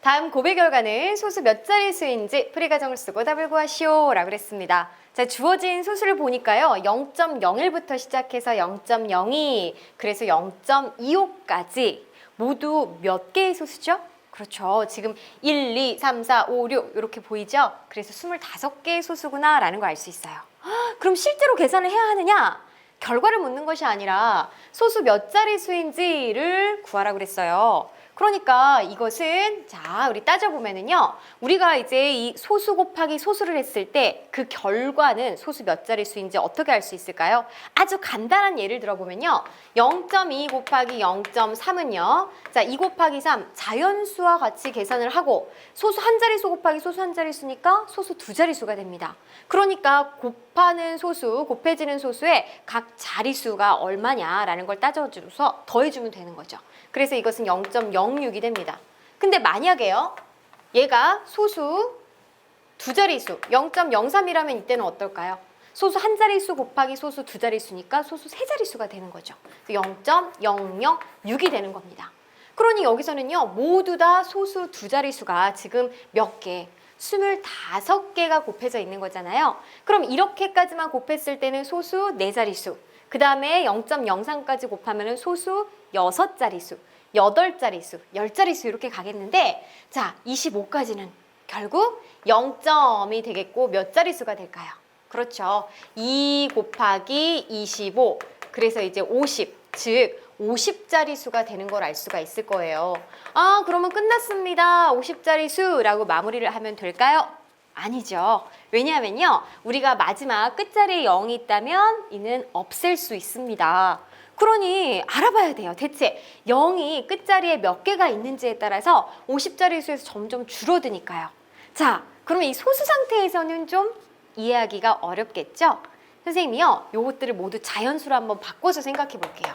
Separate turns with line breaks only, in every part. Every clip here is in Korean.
다음 고배 결과는 소수 몇 자릿수인지 풀이과정을 쓰고 답을 구하시오 라고 그랬습니다. 자, 주어진 소수를 보니까요. 0.01부터 시작해서 0.02, 그래서 0.25까지 모두 몇 개의 소수죠? 그렇죠. 지금 1, 2, 3, 4, 5, 6 이렇게 보이죠? 그래서 25개의 소수구나 라는 걸 알 수 있어요. 그럼 실제로 계산을 해야 하느냐? 결과를 묻는 것이 아니라 소수 몇 자릿수인지를 구하라고 그랬어요. 그러니까 이것은 자 우리 따져보면은요. 우리가 이제 이 소수 곱하기 소수를 했을 때 그 결과는 소수 몇 자릿수인지 어떻게 알 수 있을까요? 아주 간단한 예를 들어보면요. 0.2 곱하기 0.3은요. 자, 2 곱하기 3 자연수와 같이 계산을 하고 소수 한 자릿수 곱하기 소수 한 자릿수니까 소수 두 자릿수가 됩니다. 그러니까 곱하는 소수, 곱해지는 소수의 각 자릿수가 얼마냐라는 걸 따져줘서 더해주면 되는 거죠. 그래서 이것은 0.06이 됩니다. 근데 만약에요. 얘가 소수 두 자릿수 0.03이라면 이때는 어떨까요? 소수 한 자릿수 곱하기 소수 두 자릿수니까 소수 세 자릿수가 되는 거죠. 0.006이 되는 겁니다. 그러니 여기서는요. 모두 다 소수 두 자릿수가 지금 몇 개? 25개가 곱해져 있는 거잖아요. 그럼 이렇게까지만 곱했을 때는 소수 네 자릿수. 그 다음에 0.03까지 곱하면 소수 6자릿수, 8자릿수, 10자릿수 이렇게 가겠는데 자, 25까지는 결국 0점이 되겠고 몇 자릿수가 될까요? 그렇죠. 2 곱하기 25, 그래서 이제 50, 즉 50자릿수가 되는 걸 알 수가 있을 거예요. 아, 그러면 끝났습니다. 50자릿수라고 마무리를 하면 될까요? 아니죠. 왜냐하면요. 우리가 마지막 끝자리에 0이 있다면 이는 없앨 수 있습니다. 그러니 알아봐야 돼요. 대체 0이 끝자리에 몇 개가 있는지에 따라서 50자릿수에서 점점 줄어드니까요. 자, 그러면 이 소수 상태에서는 좀 이해하기가 어렵겠죠? 선생님이요. 요것들을 모두 자연수로 한번 바꿔서 생각해 볼게요.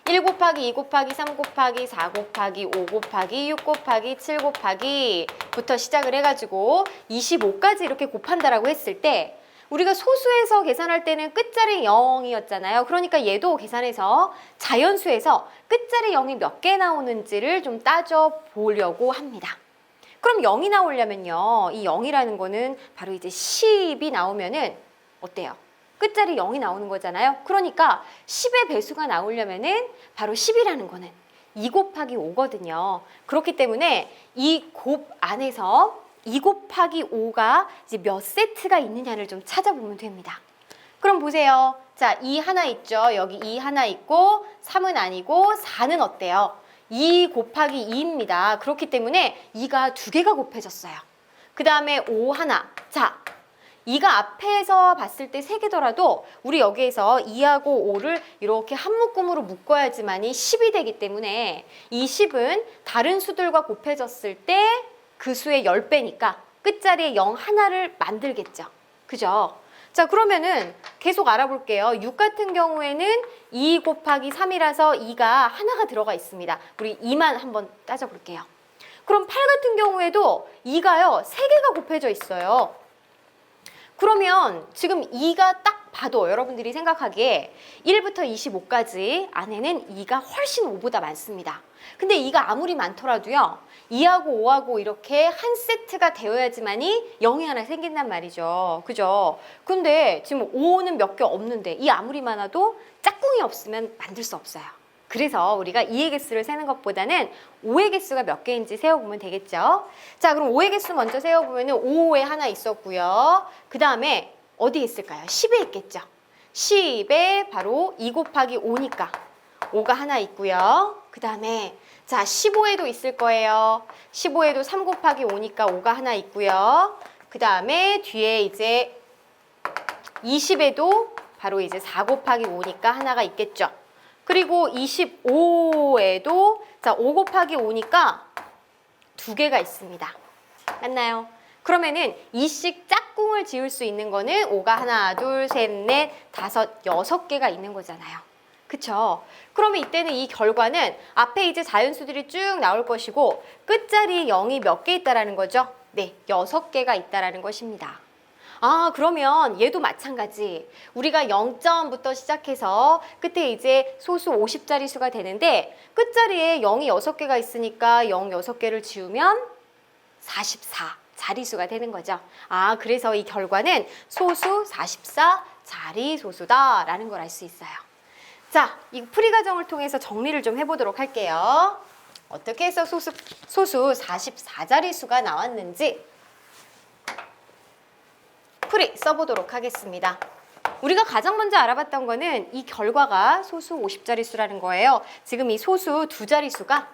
1 곱하기 2 곱하기 3 곱하기 4 곱하기 5 곱하기 6 곱하기 7 곱하기 부터 시작을 해가지고 25까지 이렇게 곱한다라고 했을 때 우리가 소수에서 계산할 때는 끝자리 0이었잖아요. 그러니까 얘도 계산해서 자연수에서 끝자리 0이 몇 개 나오는지를 좀 따져보려고 합니다. 그럼 0이 나오려면요. 이 0이라는 거는 바로 이제 10이 나오면은 어때요? 끝자리 0이 나오는 거잖아요. 그러니까 10의 배수가 나오려면은 바로 10이라는 거는 2 곱하기 5거든요. 그렇기 때문에 이 곱 안에서 2 곱하기 5가 이제 몇 세트가 있느냐를 좀 찾아보면 됩니다. 그럼 보세요. 자, 2 하나 있죠. 여기 2 하나 있고 3은 아니고 4는 어때요? 2 곱하기 2입니다. 그렇기 때문에 2가 두 개가 곱해졌어요. 그 다음에 5 하나. 자, 2가 앞에서 봤을 때 3개더라도 우리 여기에서 2하고 5를 이렇게 한 묶음으로 묶어야지만이 10이 되기 때문에 이 10은 다른 수들과 곱해졌을 때 그 수의 10배니까 끝자리에 0 하나를 만들겠죠. 그죠? 자, 그러면은 계속 알아볼게요. 6 같은 경우에는 2 곱하기 3이라서 2가 하나가 들어가 있습니다. 우리 2만 한번 따져볼게요. 그럼 8 같은 경우에도 2가요. 3개가 곱해져 있어요. 그러면 지금 2가 딱 봐도 여러분들이 생각하기에 1부터 25까지 안에는 2가 훨씬 5보다 많습니다. 근데 2가 아무리 많더라도요. 2하고 5하고 이렇게 한 세트가 되어야지만이 0이 하나 생긴단 말이죠. 그죠? 근데 지금 5는 몇 개 없는데 2 아무리 많아도 짝꿍이 없으면 만들 수 없어요. 그래서 우리가 2의 개수를 세는 것보다는 5의 개수가 몇 개인지 세어보면 되겠죠. 자, 그럼 5의 개수 먼저 세어보면 5에 하나 있었고요. 그 다음에 어디에 있을까요? 10에 있겠죠. 10에 바로 2 곱하기 5니까 5가 하나 있고요. 그 다음에 자, 15에도 있을 거예요. 15에도 3 곱하기 5니까 5가 하나 있고요. 그 다음에 뒤에 이제 20에도 바로 이제 4 곱하기 5니까 하나가 있겠죠. 그리고 25에도 자, 5 곱하기 5니까 2개가 있습니다. 맞나요? 그러면은 이씩 짝꿍을 지을 수 있는 거는 5가 하나, 둘, 셋, 넷, 다섯, 6개가 있는 거잖아요. 그쵸? 그러면 이때는 이 결과는 앞에 이제 자연수들이 쭉 나올 것이고 끝자리에 0이 몇 개 있다라는 거죠? 네, 6개가 있다라는 것입니다. 아, 그러면 얘도 마찬가지. 우리가 0점부터 시작해서 끝에 이제 소수 50자리 수가 되는데 끝자리에 0이 6개가 있으니까 0 6개를 지우면 44 자리수가 되는 거죠. 아, 그래서 이 결과는 소수 44 자리소수다라는 걸 알 수 있어요. 자, 이 풀이 과정을 통해서 정리를 좀 해보도록 할게요. 어떻게 해서 소수 44자리수가 나왔는지 풀이 써보도록 하겠습니다. 우리가 가장 먼저 알아봤던 거는 이 결과가 소수 50자릿수라는 거예요. 지금 이 소수 2자릿수가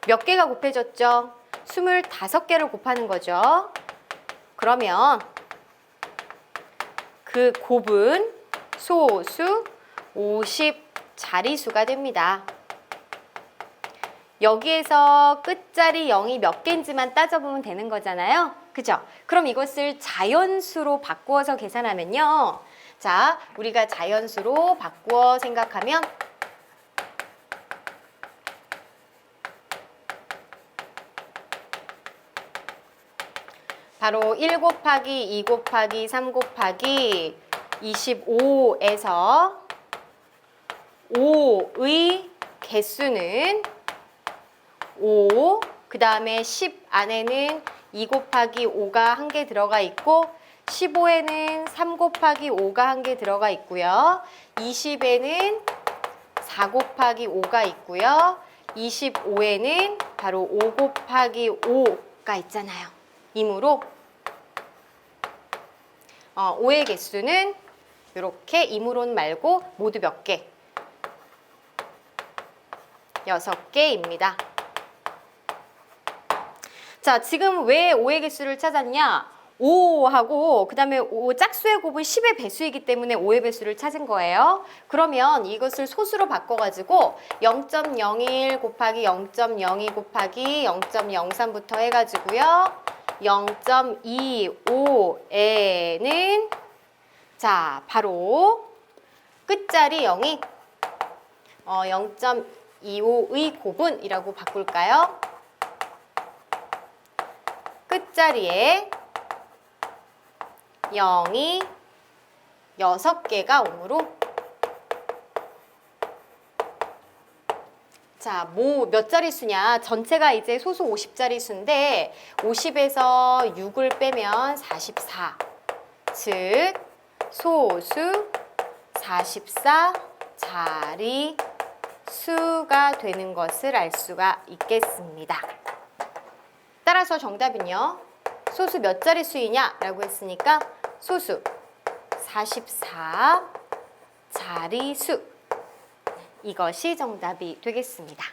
몇 개가 곱해졌죠? 25개를 곱하는 거죠. 그러면 그 곱은 소수 50자릿수가 됩니다. 여기에서 끝자리 0이 몇 개인지만 따져보면 되는 거잖아요. 그죠? 그럼 이것을 자연수로 바꾸어서 계산하면요. 자, 우리가 자연수로 바꾸어 생각하면 바로 1 곱하기 2 곱하기 3 곱하기 25에서 5의 개수는 5, 그 다음에 10 안에는 2 곱하기 5가 1개 들어가 있고 15에는 3 곱하기 5가 1개 들어가 있고요. 20에는 4 곱하기 5가 있고요. 25에는 바로 5 곱하기 5가 있잖아요. 이므로 5의 개수는 이렇게 이므론 말고 모두 몇 개? 6개입니다. 자, 지금 왜 5의 개수를 찾았냐? 5하고 그 다음에 5 짝수의 곱은 10의 배수이기 때문에 5의 배수를 찾은 거예요. 그러면 이것을 소수로 바꿔가지고 0.01 곱하기 0.02 곱하기 0.03부터 해가지고요. 0.25에는 자, 바로 끝자리 0이 0.25의 곱은이라고 바꿀까요? 끝자리에 0이 6개가 오므로 자, 몇 자릿수냐? 전체가 이제 소수 50자릿수인데 50에서 6을 빼면 44. 즉 소수 44자릿수가 되는 것을 알 수가 있겠습니다. 따라서 정답은요. 소수 몇 자릿수이냐? 라고 했으니까 소수 44자릿수. 이것이 정답이 되겠습니다.